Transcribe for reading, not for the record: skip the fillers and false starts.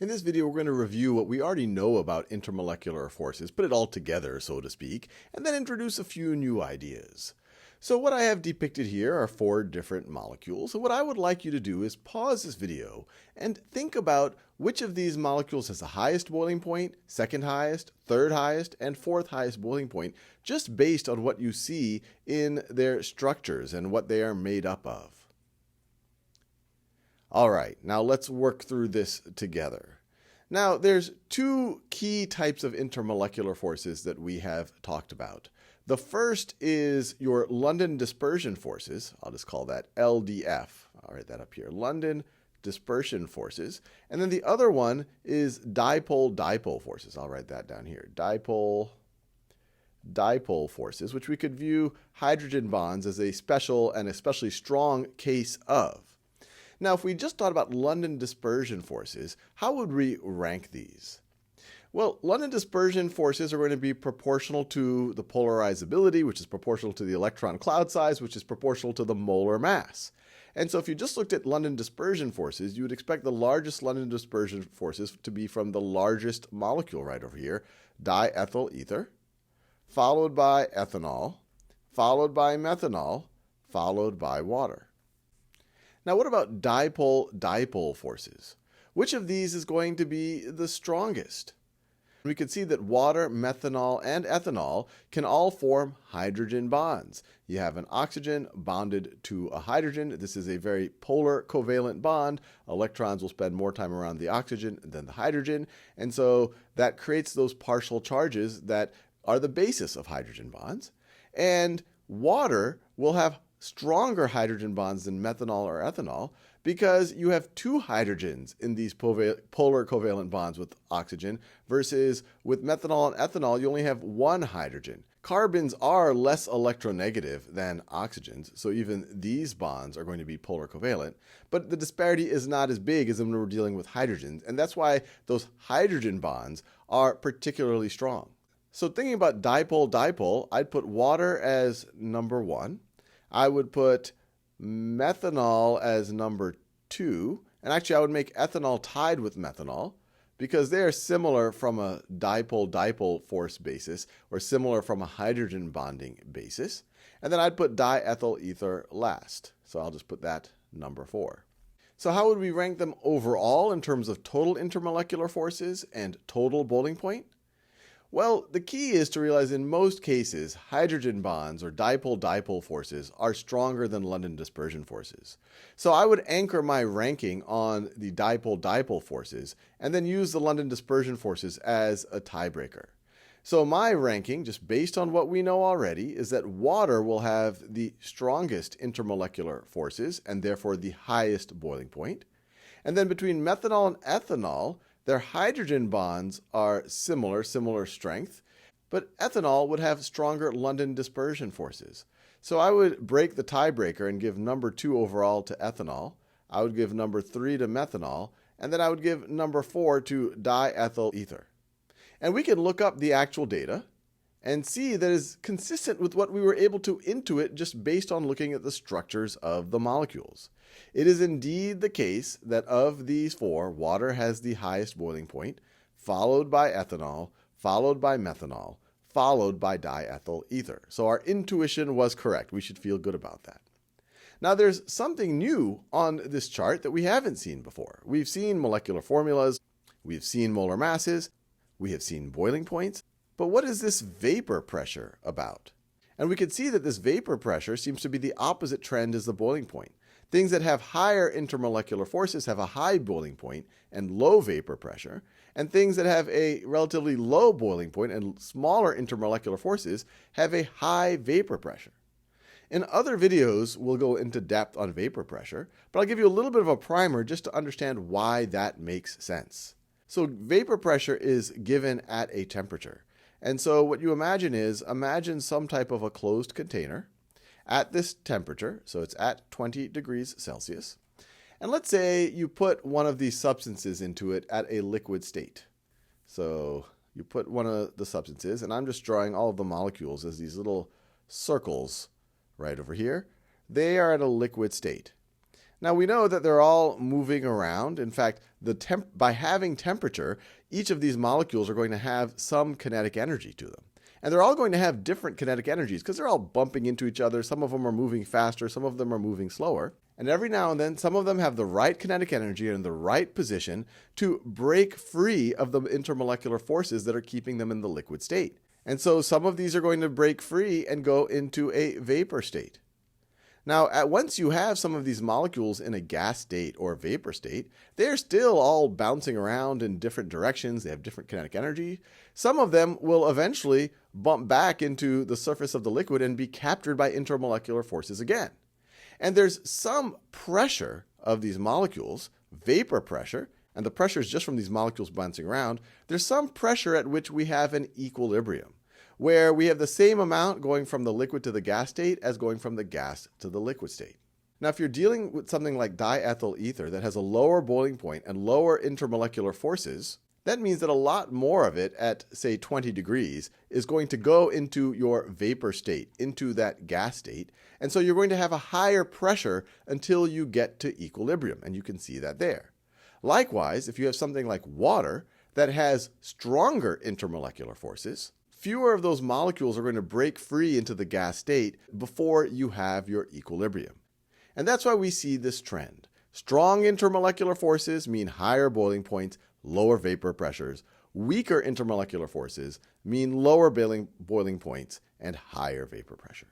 In this video, we're going to review what we already know about intermolecular forces, put it all together, so to speak, and then introduce a few new ideas. So what I have depicted here are 4 different molecules. So what I would like you to do is pause this video and think about which of these molecules has the highest boiling point, second highest, third highest, and fourth highest boiling point, just based on what you see in their structures and what they are made up of. All right, now let's work through this together. Now, there's 2 key types of intermolecular forces that we have talked about. The first is your London dispersion forces. I'll just call that LDF. I'll write that up here. London dispersion forces. And then the other one is dipole-dipole forces. I'll write that down here. Dipole forces, which we could view hydrogen bonds as a special and especially strong case of. Now, if we just thought about London dispersion forces, how would we rank these? Well, London dispersion forces are going to be proportional to the polarizability, which is proportional to the electron cloud size, which is proportional to the molar mass. And so if you just looked at London dispersion forces, you would expect the largest London dispersion forces to be from the largest molecule right over here, diethyl ether, followed by ethanol, followed by methanol, followed by water. Now, what about dipole-dipole forces? Which of these is going to be the strongest? We can see that water, methanol, and ethanol can all form hydrogen bonds. You have an oxygen bonded to a hydrogen. This is a very polar covalent bond. Electrons will spend more time around the oxygen than the hydrogen. And so that creates those partial charges that are the basis of hydrogen bonds. And water will have stronger hydrogen bonds than methanol or ethanol because you have 2 hydrogens in these polar covalent bonds with oxygen versus with methanol and ethanol you only have 1 hydrogen. Carbons are less electronegative than oxygens, so even these bonds are going to be polar covalent, but the disparity is not as big as when we're dealing with hydrogens, and that's why those hydrogen bonds are particularly strong. So thinking about dipole-dipole, I'd put water as number 1. I would put methanol as number 2, and actually I would make ethanol tied with methanol because they are similar from a dipole-dipole force basis or similar from a hydrogen bonding basis. And then I'd put diethyl ether last, so I'll just put that number 4. So how would we rank them overall in terms of total intermolecular forces and total boiling point? Well, the key is to realize in most cases, hydrogen bonds or dipole-dipole forces are stronger than London dispersion forces. So I would anchor my ranking on the dipole-dipole forces and then use the London dispersion forces as a tiebreaker. So my ranking, just based on what we know already, is that water will have the strongest intermolecular forces and therefore the highest boiling point. And then between methanol and ethanol, their hydrogen bonds are similar strength, but ethanol would have stronger London dispersion forces. So I would break the tiebreaker and give number 2 overall to ethanol. I would give number 3 to methanol, and then I would give number 4 to diethyl ether. And we can look up the actual data and see that is consistent with what we were able to intuit just based on looking at the structures of the molecules. It is indeed the case that of these 4, water has the highest boiling point, followed by ethanol, followed by methanol, followed by diethyl ether. So our intuition was correct. We should feel good about that. Now there's something new on this chart that we haven't seen before. We've seen molecular formulas, we've seen molar masses, we have seen boiling points, but what is this vapor pressure about? And we can see that this vapor pressure seems to be the opposite trend as the boiling point. Things that have higher intermolecular forces have a high boiling point and low vapor pressure, and things that have a relatively low boiling point and smaller intermolecular forces have a high vapor pressure. In other videos, we'll go into depth on vapor pressure, but I'll give you a little bit of a primer just to understand why that makes sense. So vapor pressure is given at a temperature. And so what you imagine is, imagine some type of a closed container at this temperature, so it's at 20 degrees Celsius. And let's say you put one of these substances into it at a liquid state. So you put one of the substances, and I'm just drawing all of the molecules as these little circles right over here. They are at a liquid state. Now we know that they're all moving around. In fact, by having temperature, each of these molecules are going to have some kinetic energy to them. And they're all going to have different kinetic energies because they're all bumping into each other. Some of them are moving faster, some of them are moving slower. And every now and then, some of them have the right kinetic energy and the right position to break free of the intermolecular forces that are keeping them in the liquid state. And so some of these are going to break free and go into a vapor state. Now, once you have some of these molecules in a gas state or vapor state, they're still all bouncing around in different directions. They have different kinetic energy. Some of them will eventually bump back into the surface of the liquid and be captured by intermolecular forces again. And there's some pressure of these molecules, vapor pressure, and the pressure is just from these molecules bouncing around. There's some pressure at which we have an equilibrium, where we have the same amount going from the liquid to the gas state as going from the gas to the liquid state. Now, if you're dealing with something like diethyl ether that has a lower boiling point and lower intermolecular forces, that means that a lot more of it at, say, 20 degrees is going to go into your vapor state, into that gas state. And so you're going to have a higher pressure until you get to equilibrium, and you can see that there. Likewise, if you have something like water that has stronger intermolecular forces, fewer of those molecules are going to break free into the gas state before you have your equilibrium. And that's why we see this trend. Strong intermolecular forces mean higher boiling points, lower vapor pressures. Weaker intermolecular forces mean lower boiling points and higher vapor pressure.